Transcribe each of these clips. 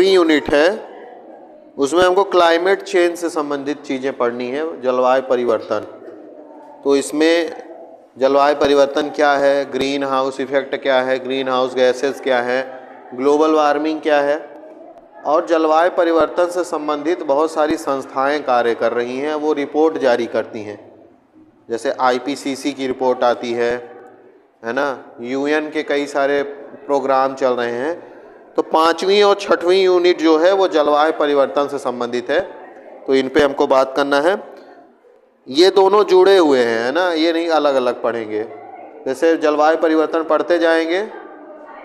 6वीं unit है, उसमें हमको क्लाइमेट चेंज से संबंधित चीज़ें पढ़नी है, जलवायु परिवर्तन। तो इसमें जलवायु परिवर्तन क्या है, ग्रीन हाउस इफेक्ट क्या है, ग्रीन हाउस गैसेस क्या है, ग्लोबल वार्मिंग क्या है, और जलवायु परिवर्तन से संबंधित बहुत सारी संस्थाएं कार्य कर रही हैं, वो रिपोर्ट जारी करती हैं। जैसे आईपीसीसी की रिपोर्ट आती है ना, यूएन के कई सारे प्रोग्राम चल रहे हैं। तो 5वीं और 6वीं यूनिट जो है वो जलवायु परिवर्तन से संबंधित है, तो इन पे हमको बात करना है। ये दोनों जुड़े हुए हैं, है ना, ये नहीं अलग अलग पढ़ेंगे। जैसे जलवायु परिवर्तन पढ़ते जाएंगे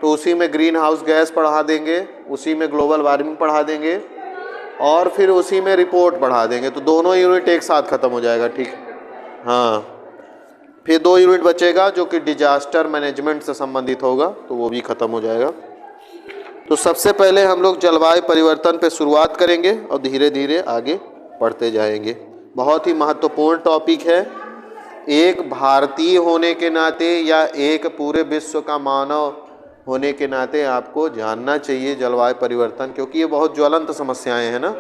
तो उसी में ग्रीन हाउस गैस पढ़ा देंगे, उसी में ग्लोबल वार्मिंग पढ़ा देंगे, और फिर उसी में रिपोर्ट पढ़ा देंगे, तो दोनों यूनिट एक साथ ख़त्म हो जाएगा। ठीक, हाँ। फिर 2 यूनिट बचेगा जो कि डिजास्टर मैनेजमेंट से संबंधित होगा, तो वो भी ख़त्म हो जाएगा। तो सबसे पहले हम लोग जलवायु परिवर्तन पे शुरुआत करेंगे और धीरे धीरे आगे पढ़ते जाएंगे। बहुत ही महत्वपूर्ण टॉपिक है, एक भारतीय होने के नाते या एक पूरे विश्व का मानव होने के नाते आपको जानना चाहिए जलवायु परिवर्तन, क्योंकि ये बहुत ज्वलंत समस्याएं हैं ना।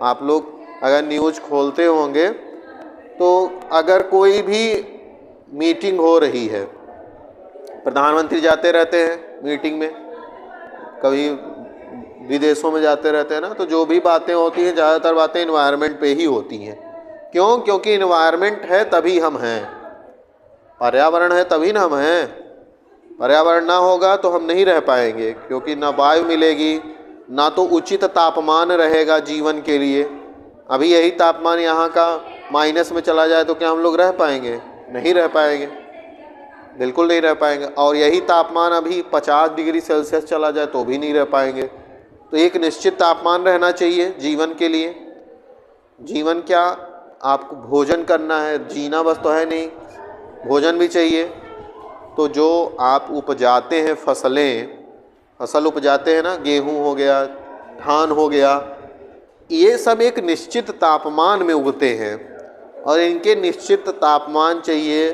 आप लोग अगर न्यूज़ खोलते होंगे तो अगर कोई भी मीटिंग हो रही है, प्रधानमंत्री जाते रहते हैं मीटिंग में, कभी विदेशों में जाते रहते हैं ना, तो जो भी बातें होती हैं ज़्यादातर बातें इन्वायरमेंट पे ही होती हैं। क्यों? क्योंकि इन्वायरमेंट है तभी हम हैं, पर्यावरण है तभी ना हम हैं। पर्यावरण ना होगा तो हम नहीं रह पाएंगे, क्योंकि ना वायु मिलेगी, ना तो उचित तापमान रहेगा जीवन के लिए। अभी यही तापमान यहाँ का माइनस में चला जाए तो क्या हम लोग रह पाएंगे? नहीं रह पाएंगे, बिल्कुल नहीं रह पाएंगे। और यही तापमान अभी 50 डिग्री सेल्सियस चला जाए तो भी नहीं रह पाएंगे। तो एक निश्चित तापमान रहना चाहिए जीवन के लिए। जीवन क्या, आपको भोजन करना है, जीना बस तो है नहीं, भोजन भी चाहिए। तो जो आप उपजाते हैं फसल उपजाते हैं ना, गेहूँ हो गया, धान हो गया, ये सब एक निश्चित तापमान में उगते हैं और इनके निश्चित तापमान चाहिए,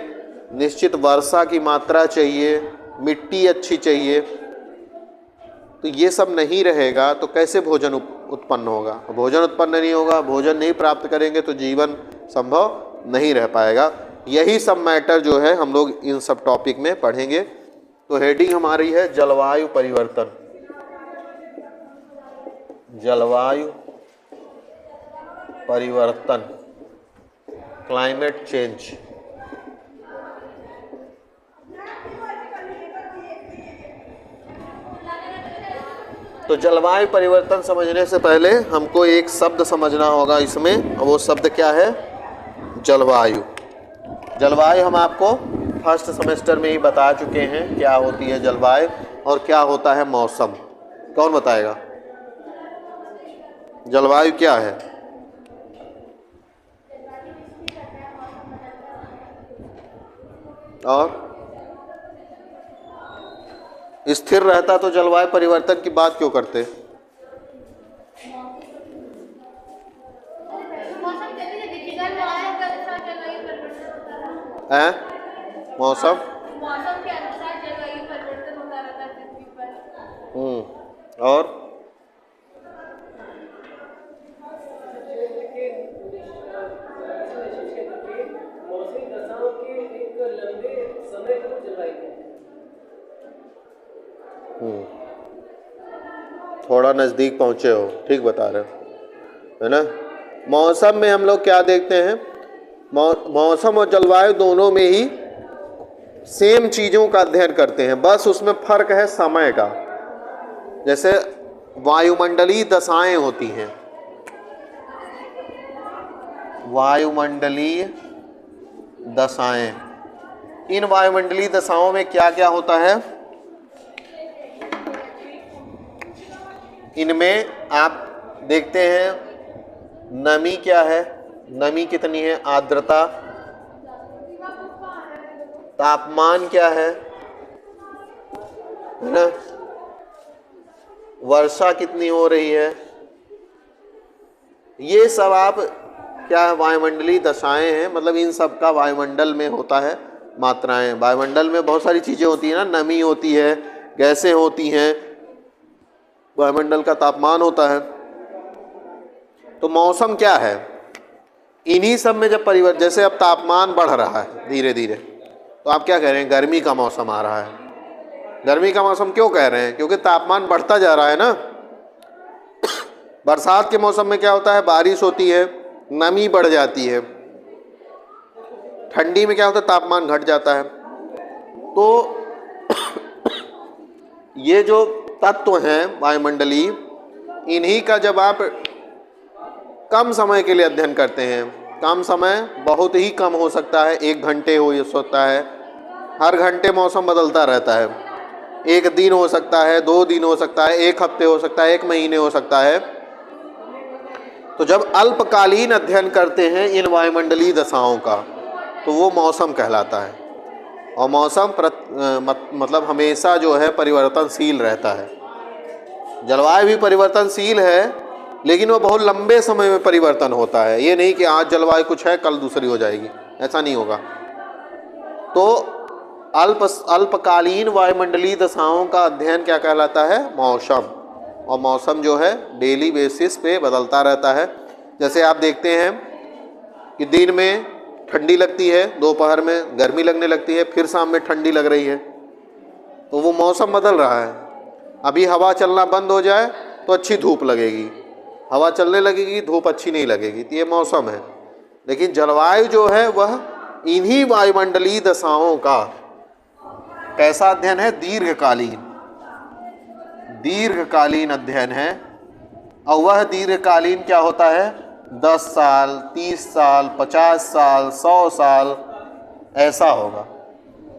निश्चित वर्षा की मात्रा चाहिए, मिट्टी अच्छी चाहिए। तो ये सब नहीं रहेगा तो कैसे भोजन उत्पन्न होगा? भोजन उत्पन्न नहीं होगा, भोजन नहीं प्राप्त करेंगे तो जीवन संभव नहीं रह पाएगा। यही सब मैटर जो है हम लोग इन सब टॉपिक में पढ़ेंगे। तो हेडिंग हमारी है जलवायु परिवर्तन, जलवायु परिवर्तन, क्लाइमेट चेंज। तो जलवायु परिवर्तन समझने से पहले हमको एक शब्द समझना होगा इसमें, और वो शब्द क्या है? जलवायु। जलवायु हम आपको फर्स्ट सेमेस्टर में ही बता चुके हैं क्या होती है जलवायु और क्या होता है मौसम। कौन बताएगा जलवायु क्या है? और स्थिर रहता तो जलवायु परिवर्तन की बात क्यों करते? हैं? मौसम के अनुसार जलवायु परिवर्तन होता रहता है पृथ्वी पर। और थोड़ा नज़दीक पहुँचे हो, ठीक बता रहे हो, है ना। मौसम में हम लोग क्या देखते हैं? मौसम और जलवायु दोनों में ही सेम चीज़ों का अध्ययन करते हैं, बस उसमें फ़र्क है समय का। जैसे वायुमंडलीय दशाएं होती हैं, वायुमंडलीय दशाएं, इन वायुमंडलीय दशाओं में क्या क्या होता है? इनमें आप देखते हैं नमी क्या है, नमी कितनी है, आर्द्रता, तापमान क्या है ना, वर्षा कितनी हो रही है, ये सब आप क्या वायुमंडलीय दशाएं हैं। मतलब इन सब का वायुमंडल में होता है मात्राएं। वायुमंडल में बहुत सारी चीज़ें होती हैं ना, नमी होती है, गैसें होती हैं, वायुमंडल का तापमान होता है। तो मौसम क्या है? इन्हीं सब में जब परिवर्तन, जैसे अब तापमान बढ़ रहा है धीरे धीरे, तो आप क्या कह रहे हैं? गर्मी का मौसम आ रहा है। गर्मी का मौसम क्यों कह रहे हैं? क्योंकि तापमान बढ़ता जा रहा है ना। बरसात के मौसम में क्या होता है? बारिश होती है, नमी बढ़ जाती है। ठंडी में क्या होता है? तापमान घट जाता है। तो ये जो तत्व हैं वायुमंडलीय, इन्हीं का जब आप कम समय के लिए अध्ययन करते हैं, कम समय बहुत ही कम हो सकता है, 1 घंटे हो सकता है, हर घंटे मौसम बदलता रहता है, 1 दिन हो सकता है, 2 दिन हो सकता है, 1 हफ्ते हो सकता है, 1 महीने हो सकता है। तो जब अल्पकालीन अध्ययन करते हैं इन वायुमंडलीय दशाओं का, तो वो मौसम कहलाता है। और मौसम मतलब हमेशा जो है परिवर्तनशील रहता है। जलवायु भी परिवर्तनशील है, लेकिन वो बहुत लंबे समय में परिवर्तन होता है। ये नहीं कि आज जलवायु कुछ है कल दूसरी हो जाएगी, ऐसा नहीं होगा। तो अल्पकालीन वायुमंडलीय दशाओं का अध्ययन क्या कहलाता है? मौसम। और मौसम जो है डेली बेसिस पे बदलता रहता है। जैसे आप देखते हैं कि दिन में ठंडी लगती है, दोपहर में गर्मी लगने लगती है, फिर शाम में ठंडी लग रही है, तो वो मौसम बदल रहा है। अभी हवा चलना बंद हो जाए तो अच्छी धूप लगेगी, हवा चलने लगेगी, धूप अच्छी नहीं लगेगी, तो ये मौसम है। लेकिन जलवायु जो है वह इन्हीं वायुमंडलीय दशाओं का कैसा अध्ययन है? दीर्घकालीन अध्ययन है। और वह दीर्घकालीन क्या होता है? 10 साल, 30 साल, 50 साल, 100 साल ऐसा होगा,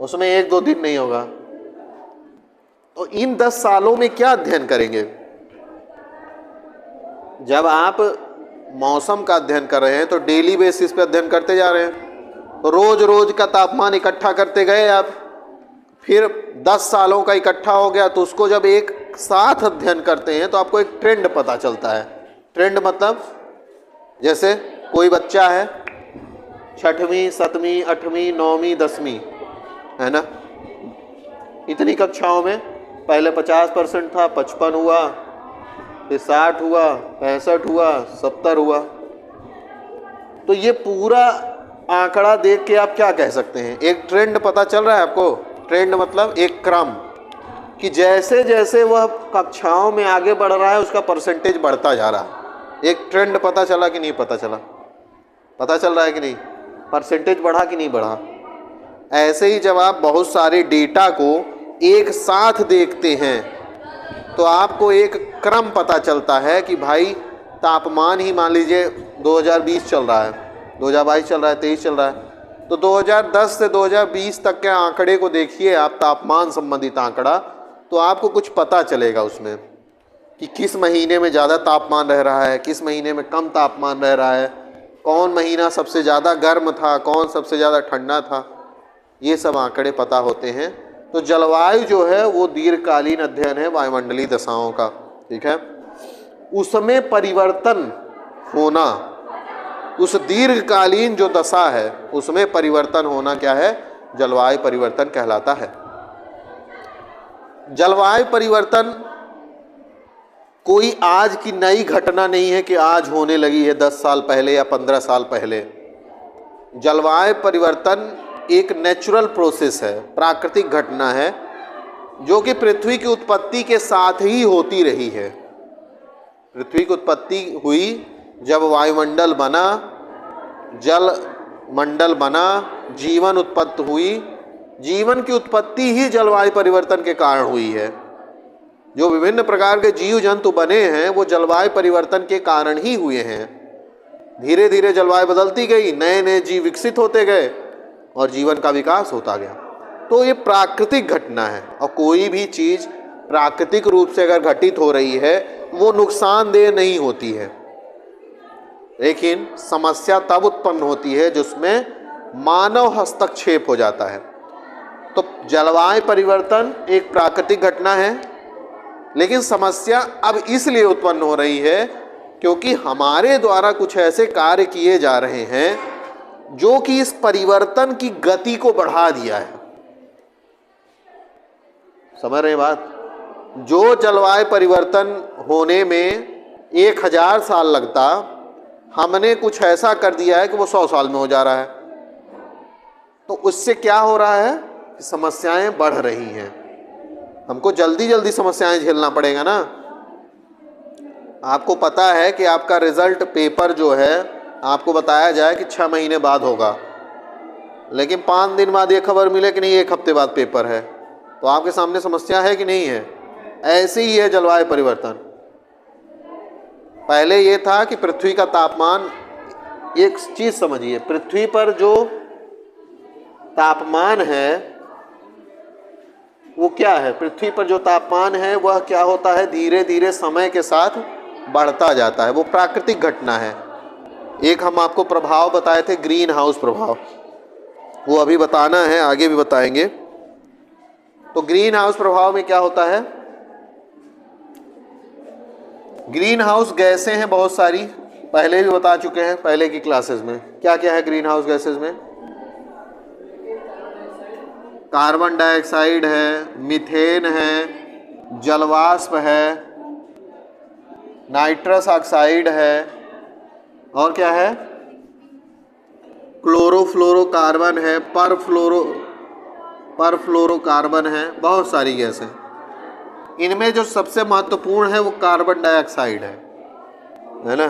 उसमें 1-2 दिन नहीं होगा। तो इन 10 सालों में क्या अध्ययन करेंगे? जब आप मौसम का अध्ययन कर रहे हैं तो डेली बेसिस पे अध्ययन करते जा रहे हैं। तो रोज रोज का तापमान इकट्ठा करते गए आप, फिर 10 सालों का इकट्ठा हो गया, तो उसको जब एक साथ अध्ययन करते हैं तो आपको एक ट्रेंड पता चलता है। ट्रेंड मतलब जैसे कोई बच्चा है 6वीं, 7वीं, 8वीं, 9वीं, 10वीं, है ना, इतनी कक्षाओं में पहले 50% था, 55 हुआ, फिर 60 हुआ, 65 हुआ, 70 हुआ। तो ये पूरा आंकड़ा देख के आप क्या कह सकते हैं? एक ट्रेंड पता चल रहा है आपको। ट्रेंड मतलब एक क्रम, कि जैसे जैसे वह कक्षाओं में आगे बढ़ रहा है उसका परसेंटेज बढ़ता जा रहा है। एक ट्रेंड पता चला कि नहीं पता चला? पता चल रहा है कि नहीं? परसेंटेज बढ़ा कि नहीं बढ़ा? ऐसे ही जब आप बहुत सारे डेटा को एक साथ देखते हैं तो आपको एक क्रम पता चलता है कि भाई तापमान ही मान लीजिए 2020 चल रहा है, 2022 चल रहा है, 23 चल रहा है, तो 2010 से 2020 तक के आंकड़े को देखिए आप, तापमान संबंधित आंकड़ा, तो आपको कुछ पता चलेगा उसमें कि किस महीने में ज़्यादा तापमान रह रहा है, किस महीने में कम तापमान रह रहा है, कौन महीना सबसे ज़्यादा गर्म था, कौन सबसे ज़्यादा ठंडा था, ये सब आंकड़े पता होते हैं। तो जलवायु जो है वो दीर्घकालीन अध्ययन है वायुमंडलीय दशाओं का, ठीक है। उसमें परिवर्तन होना, उस दीर्घकालीन जो दशा है उसमें परिवर्तन होना क्या है? जलवायु परिवर्तन कहलाता है। जलवायु परिवर्तन कोई आज की नई घटना नहीं है कि आज होने लगी है 10 साल पहले या 15 साल पहले। जलवायु परिवर्तन एक नेचुरल प्रोसेस है, प्राकृतिक घटना है, जो कि पृथ्वी की उत्पत्ति के साथ ही होती रही है। पृथ्वी की उत्पत्ति हुई जब वायुमंडल बना, जल मंडल बना, जीवन उत्पत्ति हुई। जीवन की उत्पत्ति ही जलवायु परिवर्तन के कारण हुई है। जो विभिन्न प्रकार के जीव जंतु बने हैं वो जलवायु परिवर्तन के कारण ही हुए हैं। धीरे धीरे जलवायु बदलती गई, नए नए जीव विकसित होते गए और जीवन का विकास होता गया। तो ये प्राकृतिक घटना है, और कोई भी चीज़ प्राकृतिक रूप से अगर घटित हो रही है वो नुकसानदेह नहीं होती है। लेकिन समस्या तब उत्पन्न होती है जिसमें मानव हस्तक्षेप हो जाता है। तो जलवायु परिवर्तन एक प्राकृतिक घटना है, लेकिन समस्या अब इसलिए उत्पन्न हो रही है क्योंकि हमारे द्वारा कुछ ऐसे कार्य किए जा रहे हैं जो कि इस परिवर्तन की गति को बढ़ा दिया है। समझ रहे हैं बात? जो जलवायु परिवर्तन होने में 1000 साल लगता, हमने कुछ ऐसा कर दिया है कि वो 100 साल में हो जा रहा है। तो उससे क्या हो रहा है कि समस्याएं बढ़ रही हैं। हमको जल्दी जल्दी समस्याएं झेलना पड़ेगा ना। आपको पता है कि आपका रिजल्ट पेपर जो है आपको बताया जाए कि 6 महीने बाद होगा, लेकिन 5 दिन बाद ये खबर मिले कि नहीं 1 हफ्ते बाद पेपर है, तो आपके सामने समस्या है कि नहीं है। ऐसे ही है जलवायु परिवर्तन। पहले ये था कि पृथ्वी का तापमान, एक चीज समझिए, पृथ्वी पर जो तापमान है वो क्या है, पृथ्वी पर जो तापमान है वह क्या होता है, धीरे धीरे समय के साथ बढ़ता जाता है। वो प्राकृतिक घटना है। एक हम आपको प्रभाव बताए थे, ग्रीन हाउस प्रभाव, वो अभी बताना है, आगे भी बताएंगे। तो ग्रीन हाउस प्रभाव में क्या होता है, ग्रीन हाउस गैसें हैं बहुत सारी, पहले भी बता चुके हैं पहले की क्लासेस में। क्या क्या है ग्रीन हाउस गैसेस में, कार्बन डाइऑक्साइड है, मीथेन है, जलवाष्प है, नाइट्रस ऑक्साइड है, और क्या है, क्लोरोफ्लोरोकार्बन है, परफ्लोरोकार्बन है, बहुत सारी गैसें। इनमें जो सबसे महत्वपूर्ण है वो कार्बन डाइऑक्साइड है ना।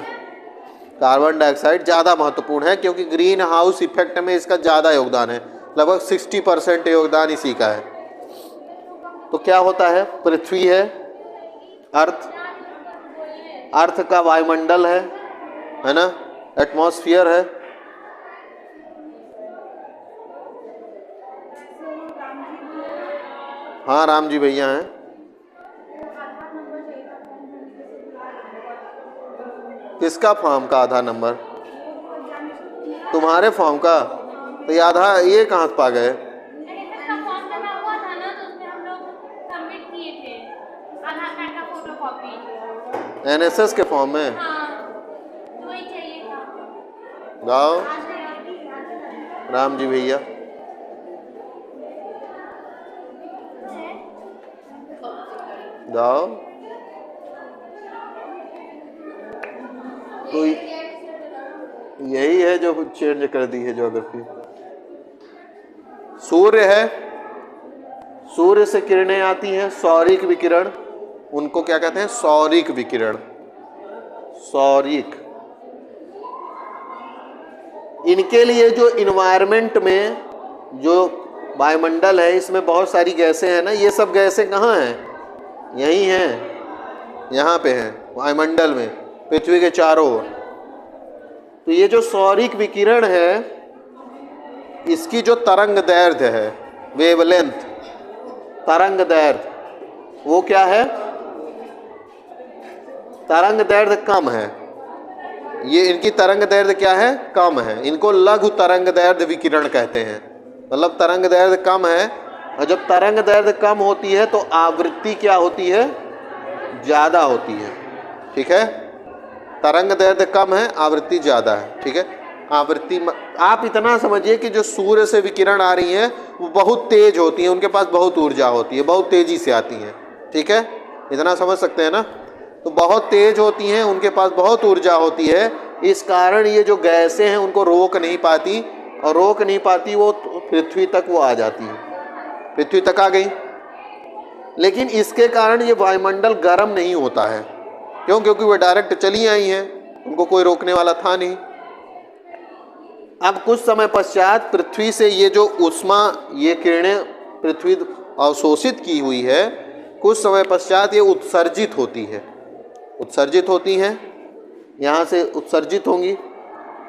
कार्बन डाइऑक्साइड ज़्यादा महत्वपूर्ण है क्योंकि ग्रीन हाउस इफेक्ट में इसका ज़्यादा योगदान है, लगभग 60% योगदान इसी का है। तो क्या होता है, पृथ्वी है, अर्थ का वायुमंडल है ना, एटमॉस्फेयर है, हाँ राम जी भैया हैं। किसका फॉर्म का आधा नंबर, तुम्हारे फॉर्म का, तो ये आधा ये कहाँ से पा गए। NSS के फॉर्म में गाओ राम जी भैया। गाओ। तो यही है जो चेंज कर दी है ज्योग्राफी। सूर्य है, सूर्य से किरणें आती हैं, सौरिक विकिरण, उनको क्या कहते हैं, सौरिक विकिरण। सौरिक, इनके लिए जो इन्वायरमेंट में जो वायुमंडल है इसमें बहुत सारी गैसें हैं ना, ये सब गैसें कहाँ हैं, यही हैं, यहाँ पे हैं वायुमंडल में, पृथ्वी के चारों ओर। तो ये जो सौरिक विकिरण है इसकी जो तरंग दैर्ध्य है, वेवलेंथ, तरंग दैर्ध्य, वो क्या है, तरंग दैर्ध्य कम है। ये इनकी तरंग दैर्ध्य क्या है, कम है। इनको लघु तरंग दैर्ध्य विकिरण कहते हैं, मतलब तरंग दैर्ध्य कम है। और जब तरंग दैर्ध्य कम होती है तो आवृत्ति क्या होती है, ज़्यादा होती है। ठीक है, तरंग दैर्ध्य कम है, आवृत्ति ज़्यादा है। ठीक है, आवृत्ति, आप इतना समझिए कि जो सूर्य से विकिरण आ रही हैं वो बहुत तेज होती हैं, उनके पास बहुत ऊर्जा होती है, बहुत तेज़ी से आती हैं। ठीक है, इतना समझ सकते हैं ना। तो बहुत तेज होती हैं, उनके पास बहुत ऊर्जा होती है, इस कारण ये जो गैसें हैं उनको रोक नहीं पाती, और रोक नहीं पाती वो पृथ्वी तक वो आ जाती है, पृथ्वी तक आ गई। लेकिन इसके कारण ये वायुमंडल गर्म नहीं होता है, क्यों, क्योंकि वो डायरेक्ट चली आई हैं, उनको कोई रोकने वाला था नहीं। अब कुछ समय पश्चात पृथ्वी से ये जो ऊष्मा, ये किरणें पृथ्वी अवशोषित की हुई है, कुछ समय पश्चात ये उत्सर्जित होती है, उत्सर्जित होती हैं, यहाँ से उत्सर्जित होंगी।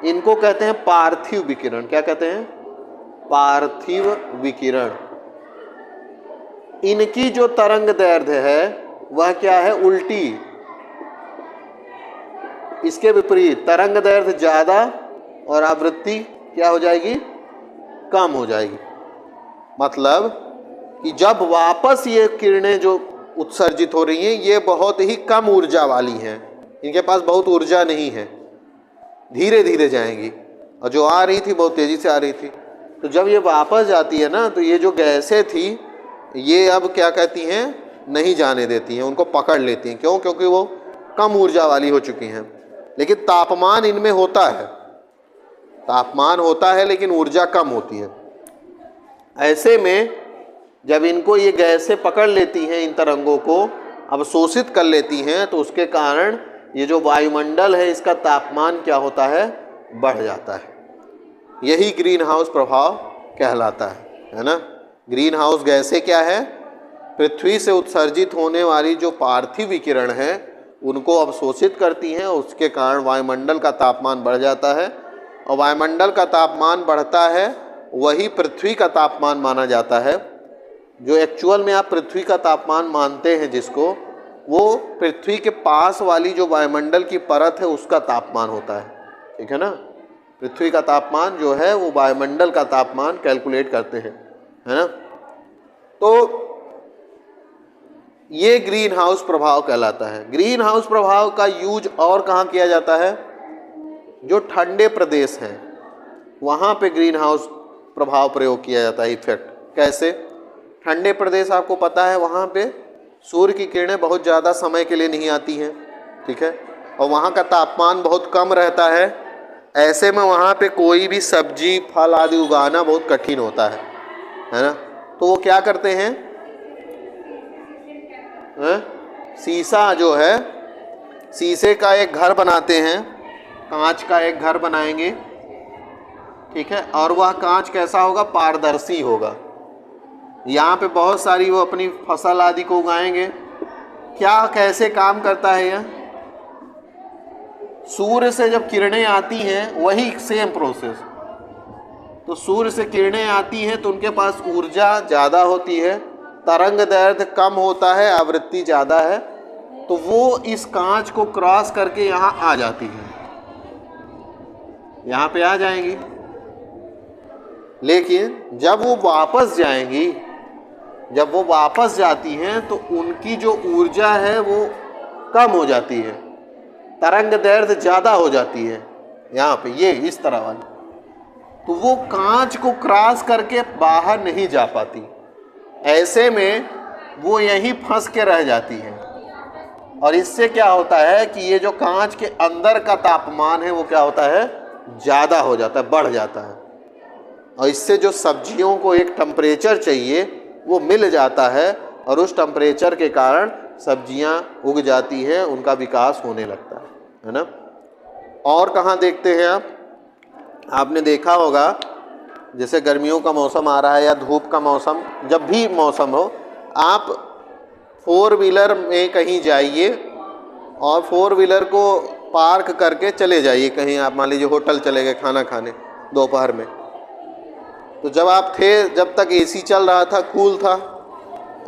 इनको कहते हैं पार्थिव विकिरण। क्या कहते हैं, पार्थिव विकिरण। इनकी जो तरंग दैर्ध्य है वह क्या है, उल्टी, इसके विपरीत, तरंग दैर्ध्य ज़्यादा और आवृत्ति क्या हो जाएगी, कम हो जाएगी। मतलब कि जब वापस ये किरणें जो उत्सर्जित हो रही हैं ये बहुत ही कम ऊर्जा वाली हैं, इनके पास बहुत ऊर्जा नहीं है, धीरे धीरे जाएंगी, और जो आ रही थी बहुत तेज़ी से आ रही थी। तो जब ये वापस जाती है ना, तो ये जो गैसें थी ये अब क्या कहती हैं, नहीं जाने देती हैं, उनको पकड़ लेती हैं। क्यों? क्योंकि वो कम ऊर्जा वाली हो चुकी हैं। लेकिन तापमान इनमें होता है, तापमान होता है लेकिन ऊर्जा कम होती है। ऐसे में जब इनको ये गैसें पकड़ लेती हैं, इन तरंगों को अवशोषित कर लेती हैं, तो उसके कारण ये जो वायुमंडल है इसका तापमान क्या होता है? बढ़ जाता है। यही ग्रीन हाउस प्रभाव कहलाता है ना। ग्रीन हाउस गैसें क्या है? पृथ्वी से उत्सर्जित होने वाली जो पार्थिव विकिरण है उनको अवशोषित करती हैं, उसके कारण वायुमंडल का तापमान बढ़ जाता है। और वायुमंडल का तापमान बढ़ता है वही पृथ्वी का तापमान माना जाता है। जो एक्चुअल में आप पृथ्वी का तापमान मानते हैं जिसको, वो पृथ्वी के पास वाली जो वायुमंडल की परत है उसका तापमान होता है। ठीक है ना। पृथ्वी का तापमान जो है वो वायुमंडल का तापमान कैलकुलेट करते हैं, है ना। तो ये ग्रीन हाउस प्रभाव कहलाता है। ग्रीन हाउस प्रभाव का यूज और कहाँ किया जाता है? जो ठंडे प्रदेश हैं वहाँ पे ग्रीन हाउस प्रभाव प्रयोग किया जाता है, इफेक्ट। कैसे? ठंडे प्रदेश आपको पता है वहाँ पे सूर्य की किरणें बहुत ज़्यादा समय के लिए नहीं आती हैं, ठीक है, और वहाँ का तापमान बहुत कम रहता है। ऐसे में वहाँ पे कोई भी सब्जी फल आदि उगाना बहुत कठिन होता है ना। तो वो क्या करते हैं? शीशा जो है, शीशे का एक घर बनाते हैं, कांच का एक घर बनाएंगे, ठीक है, और वह कांच कैसा होगा? पारदर्शी होगा। यहाँ पे बहुत सारी वो अपनी फसल आदि को उगाएंगे। क्या कैसे काम करता है यह? सूर्य से जब किरणें आती हैं वही सेम प्रोसेस। तो सूर्य से किरणें आती हैं तो उनके पास ऊर्जा ज़्यादा होती है, तरंग दैर्घ्य कम होता है, आवृत्ति ज़्यादा है, तो वो इस कांच को क्रॉस करके यहाँ आ जाती है, यहाँ पे आ जाएंगी। लेकिन जब वो वापस जाएंगी, जब वो वापस जाती हैं तो उनकी जो ऊर्जा है वो कम हो जाती है, तरंग दैर्घ्य ज़्यादा हो जाती है यहाँ पे, ये इस तरह वाली, तो वो कांच को क्रॉस करके बाहर नहीं जा पाती। ऐसे में वो यहीं फंस के रह जाती है। और इससे क्या होता है कि ये जो कांच के अंदर का तापमान है वो क्या होता है? ज़्यादा हो जाता है, बढ़ जाता है। और इससे जो सब्जियों को एक टेम्परेचर चाहिए वो मिल जाता है, और उस टेम्परेचर के कारण सब्जियां उग जाती हैं, उनका विकास होने लगता है ना। और कहाँ देखते हैं आप? आपने देखा होगा जैसे गर्मियों का मौसम आ रहा है या धूप का मौसम, जब भी मौसम हो, आप 4 व्हीलर में कहीं जाइए और 4 व्हीलर को पार्क करके चले जाइए कहीं। आप मान लीजिए होटल चले गए खाना खाने दोपहर में, तो जब आप थे, जब तक एसी चल रहा था, कूल था,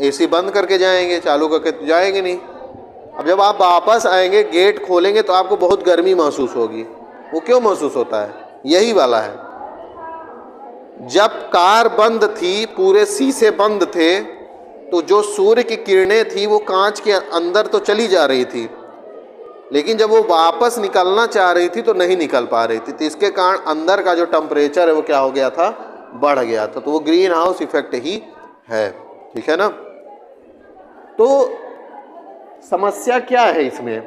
एसी बंद करके जाएंगे, चालू करके तो जाएंगे नहीं। अब जब आप वापस आएंगे, गेट खोलेंगे तो आपको बहुत गर्मी महसूस होगी। वो क्यों महसूस होता है? यही वाला है। जब कार बंद थी, पूरे शीशे बंद थे, तो जो सूर्य की किरणें थी वो कांच के अंदर तो चली जा रही थी, लेकिन जब वो वापस निकलना चाह रही थी तो नहीं निकल पा रही थी। तो इसके कारण अंदर का जो टेम्परेचर है वो क्या हो गया था? बढ़ गया था। तो वो ग्रीन हाउस इफेक्ट ही है, ठीक है ना। तो समस्या क्या है इसमें?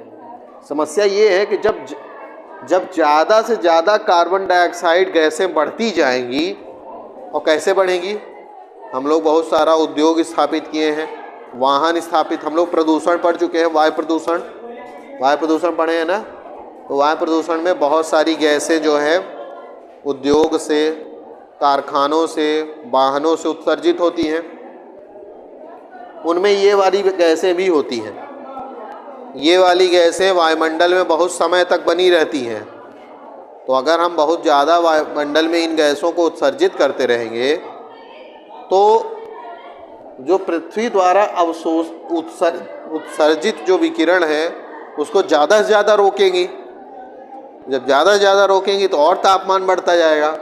समस्या ये है कि जब ज़्यादा से ज़्यादा कार्बन डाइऑक्साइड गैसें बढ़ती जाएंगी, और कैसे बढ़ेंगी? हम लोग बहुत सारा उद्योग स्थापित किए हैं, वाहन स्थापित, हम लोग प्रदूषण पढ़ चुके हैं, वायु प्रदूषण पढ़े हैं ना। तो वायु प्रदूषण में बहुत सारी गैसें जो है उद्योग से, कारखानों से, वाहनों से उत्सर्जित होती हैं। उनमें ये वाली गैसें भी होती हैं। ये वाली गैसें वायुमंडल में बहुत समय तक बनी रहती हैं। तो अगर हम बहुत ज़्यादा वायुमंडल में इन गैसों को उत्सर्जित करते रहेंगे तो जो पृथ्वी द्वारा उत्सर्जित जो विकिरण है उसको ज़्यादा से ज़्यादा रोकेंगी। जब ज़्यादा से ज़्यादा रोकेंगी तो और तापमान बढ़ता जाएगा।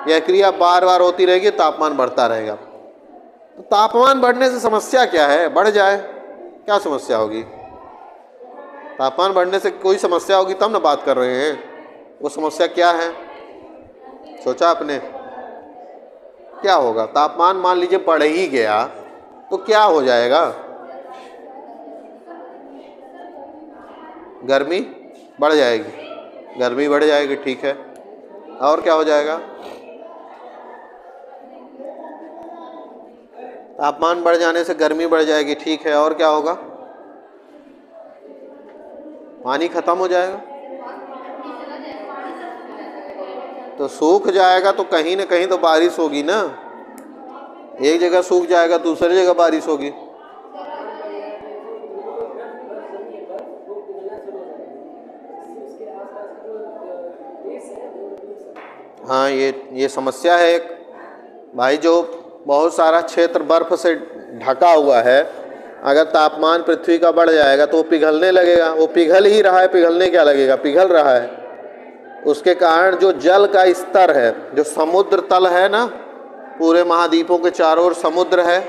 यह क्रिया बार बार होती रहेगी, तापमान बढ़ता रहेगा। तो तापमान बढ़ने से समस्या क्या है? बढ़ जाए, क्या समस्या होगी? तापमान बढ़ने से कोई समस्या होगी तब ना बात कर रहे हैं। वो समस्या क्या है? सोचा आपने? क्या होगा? तापमान मान लीजिए बढ़ ही गया तो क्या हो जाएगा? गर्मी बढ़ जाएगी, गर्मी बढ़ जाएगी, ठीक है। और क्या हो जाएगा? तापमान बढ़ जाने से गर्मी बढ़ जाएगी, ठीक है। और क्या होगा? पानी खत्म हो जाएगा, तो सूख जाएगा, तो कहीं ना कहीं तो बारिश होगी ना। एक जगह सूख जाएगा, दूसरी जगह बारिश होगी। हाँ, ये समस्या है एक भाई। जो बहुत सारा क्षेत्र बर्फ से ढका हुआ है, अगर तापमान पृथ्वी का बढ़ जाएगा तो वो पिघलने लगेगा। वो पिघल ही रहा है, पिघलने क्या लगेगा, पिघल रहा है। उसके कारण जो जल का स्तर है, जो समुद्र तल है ना, पूरे महाद्वीपों के चारों ओर समुद्र है,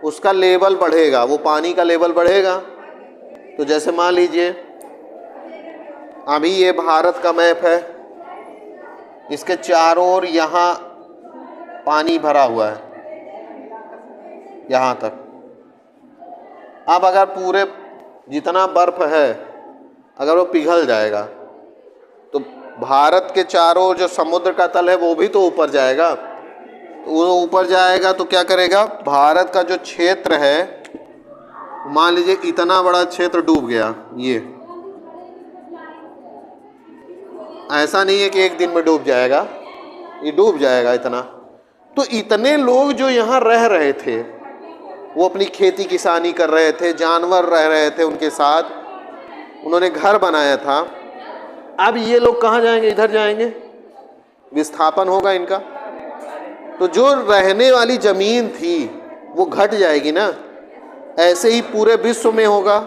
उसका लेवल बढ़ेगा, वो पानी का लेवल बढ़ेगा। तो जैसे मान लीजिए अभी ये भारत का मैप है, इसके चारों ओर यहाँ पानी भरा हुआ है यहाँ तक। अब अगर पूरे जितना बर्फ है अगर वो पिघल जाएगा तो भारत के चारों ओर जो समुद्र का तल है वो भी तो ऊपर जाएगा। तो वो ऊपर जाएगा तो क्या करेगा, भारत का जो क्षेत्र है, मान लीजिए इतना बड़ा क्षेत्र डूब गया। ये ऐसा नहीं है कि एक दिन में डूब जाएगा, ये डूब जाएगा इतना। तो इतने लोग जो यहाँ रह रहे थे, वो अपनी खेती किसानी कर रहे थे, जानवर रह रहे थे उनके साथ, उन्होंने घर बनाया था। अब ये लोग कहाँ जाएंगे? इधर जाएंगे, विस्थापन होगा इनका। तो जो रहने वाली जमीन थी वो घट जाएगी ना। ऐसे ही पूरे विश्व में होगा,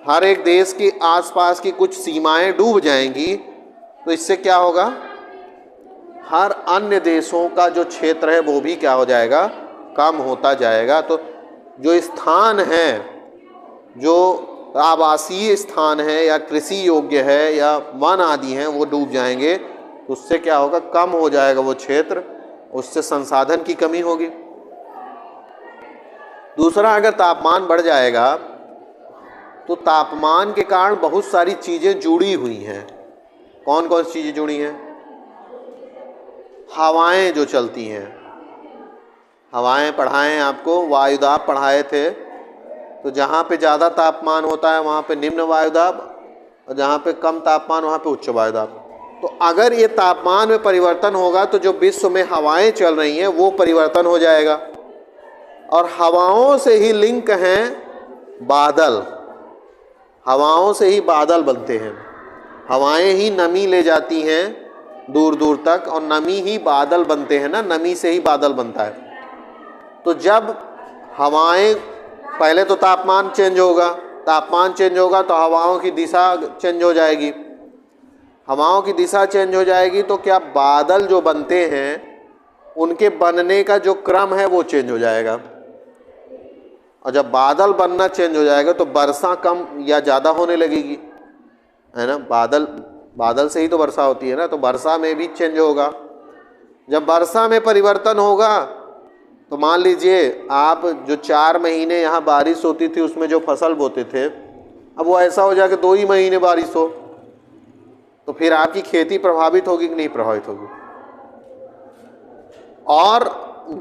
हर एक देश के आसपास की कुछ सीमाएं डूब जाएंगी। तो इससे क्या होगा, हर अन्य देशों का जो क्षेत्र है वो भी क्या हो जाएगा, कम होता जाएगा। तो जो स्थान है, जो आवासीय स्थान है या कृषि योग्य है या वन आदि हैं, वो डूब जाएंगे। तो उससे क्या होगा, कम हो जाएगा वो क्षेत्र, उससे संसाधन की कमी होगी। दूसरा, अगर तापमान बढ़ जाएगा तो तापमान के कारण बहुत सारी चीज़ें जुड़ी हुई हैं। कौन कौन सी चीज़ें जुड़ी हैं? हवाएं जो चलती हैं, हवाएं पढ़ाएं आपको, वायुदाब पढ़ाए थे। तो जहाँ पे ज़्यादा तापमान होता है वहाँ पे निम्न वायुदाब, और जहाँ पे कम तापमान वहाँ पे उच्च वायुदाब। तो अगर ये तापमान में परिवर्तन होगा तो जो विश्व में हवाएं चल रही हैं वो परिवर्तन हो जाएगा। और हवाओं से ही लिंक हैं बादल, हवाओं से ही बादल बनते हैं। हवाएं ही नमी ले जाती हैं दूर दूर तक, और नमी ही बादल बनते हैं ना, नमी से ही बादल बनता है। तो जब हवाएं, पहले तो तापमान चेंज होगा, तापमान चेंज होगा तो हवाओं की दिशा चेंज हो जाएगी, हवाओं की दिशा चेंज हो जाएगी तो क्या बादल जो बनते हैं उनके बनने का जो क्रम है वो चेंज हो जाएगा। और जब बादल बनना चेंज हो जाएगा तो वर्षा कम या ज़्यादा होने लगेगी, है ना। बादल से ही तो वर्षा होती है ना, तो वर्षा में भी चेंज होगा। जब वर्षा में परिवर्तन होगा तो मान लीजिए आप जो 4 महीने यहाँ बारिश होती थी उसमें जो फसल बोते थे, अब वो ऐसा हो जाए कि 2 ही महीने बारिश हो, तो फिर आपकी खेती प्रभावित होगी कि नहीं प्रभावित होगी। और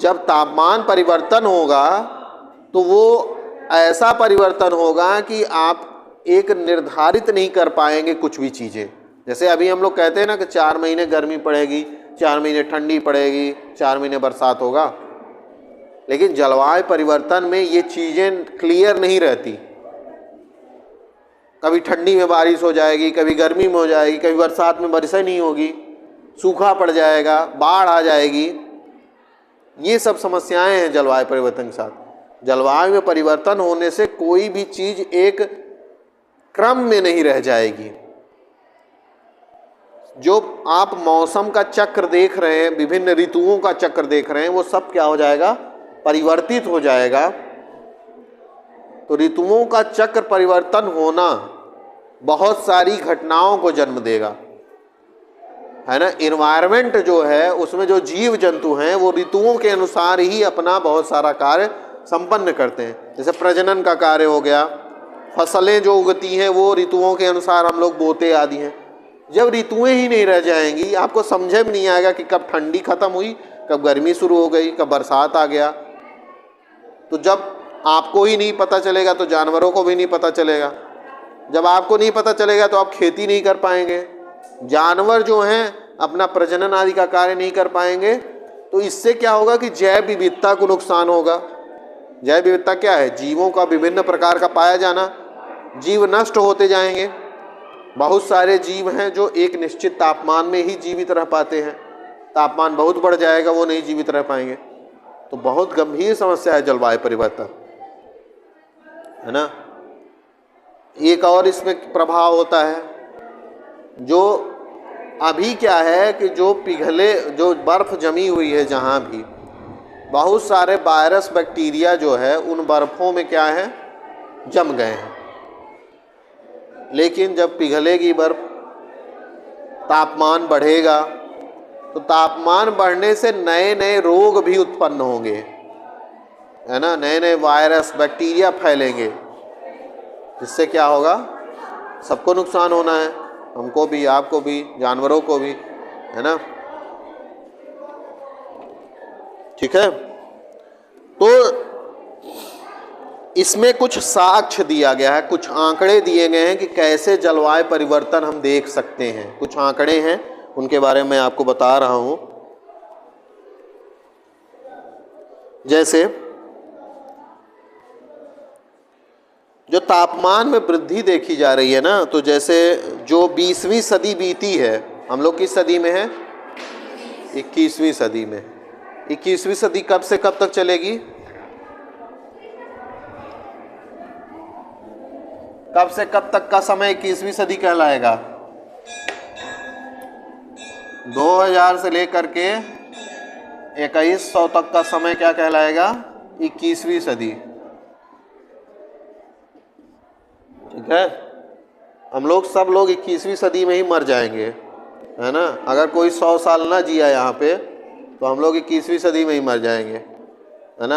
जब तापमान परिवर्तन होगा तो वो ऐसा परिवर्तन होगा कि आप एक निर्धारित नहीं कर पाएंगे कुछ भी चीज़ें। जैसे अभी हम लोग कहते हैं ना कि 4 महीने गर्मी पड़ेगी, 4 महीने ठंडी पड़ेगी, 4 महीने बरसात होगा, लेकिन जलवायु परिवर्तन में ये चीज़ें क्लियर नहीं रहती। कभी ठंडी में बारिश हो जाएगी, कभी गर्मी में हो जाएगी, कभी बरसात में बारिश ही नहीं होगी, सूखा पड़ जाएगा, बाढ़ आ जाएगी। ये सब समस्याएं हैं जलवायु परिवर्तन के साथ। जलवायु में परिवर्तन होने से कोई भी चीज़ एक क्रम में नहीं रह जाएगी। जो आप मौसम का चक्र देख रहे हैं, विभिन्न ऋतुओं का चक्र देख रहे हैं, वो सब क्या हो जाएगा, परिवर्तित हो जाएगा। तो ऋतुओं का चक्र परिवर्तन होना बहुत सारी घटनाओं को जन्म देगा, है ना। इन्वायरमेंट जो है उसमें जो जीव जंतु हैं वो ऋतुओं के अनुसार ही अपना बहुत सारा कार्य संपन्न करते हैं। जैसे प्रजनन का कार्य हो गया, फसलें जो उगती हैं वो ऋतुओं के अनुसार हम लोग बोते आदि हैं। जब ऋतुएं ही नहीं रह जाएंगी, आपको समझे में नहीं आएगा कि कब ठंडी खत्म हुई, कब गर्मी शुरू हो गई, कब बरसात आ गया। तो जब आपको ही नहीं पता चलेगा तो जानवरों को भी नहीं पता चलेगा। जब आपको नहीं पता चलेगा तो आप खेती नहीं कर पाएंगे, जानवर जो हैं अपना प्रजनन आदि का कार्य नहीं कर पाएंगे। तो इससे क्या होगा कि जैव विविधता को नुकसान होगा। जैव विविधता क्या है? जीवों का विभिन्न प्रकार का पाया जाना। जीव नष्ट होते जाएंगे। बहुत सारे जीव हैं जो एक निश्चित तापमान में ही जीवित रह पाते हैं, तापमान बहुत बढ़ जाएगा वो नहीं जीवित रह पाएंगे। तो बहुत गंभीर समस्या है जलवायु परिवर्तन, है ना। एक और इसमें प्रभाव होता है, जो अभी क्या है कि जो पिघले जो बर्फ़ जमी हुई है जहाँ भी, बहुत सारे वायरस बैक्टीरिया जो है उन बर्फ़ों में क्या है, जम गए हैं। लेकिन जब पिघलेगी बर्फ़, तापमान बढ़ेगा, तो तापमान बढ़ने से नए नए रोग भी उत्पन्न होंगे, है ना। नए नए वायरस बैक्टीरिया फैलेंगे, जिससे क्या होगा, सबको नुकसान होना है, हमको भी, आपको भी, जानवरों को भी, है ना। ठीक है। तो इसमें कुछ साक्ष्य दिया गया है, कुछ आंकड़े दिए गए हैं कि कैसे जलवायु परिवर्तन हम देख सकते हैं। कुछ आंकड़े हैं, उनके बारे में आपको बता रहा हूं। जैसे जो तापमान में वृद्धि देखी जा रही है ना, तो जैसे जो 20वीं सदी बीती है, हम लोग किस सदी में हैं? 21वीं सदी में। 21वीं सदी कब से कब तक चलेगी? कब से कब तक का समय 21वीं सदी कहलाएगा? 2000 से लेकर के 2100 तक का समय क्या कहलाएगा? 21वीं सदी। ठीक है। हम लोग सब लोग 21वीं सदी में ही मर जाएंगे, है ना। अगर कोई 100 साल ना जिया यहाँ पे, तो हम लोग 21वीं सदी में ही मर जाएंगे।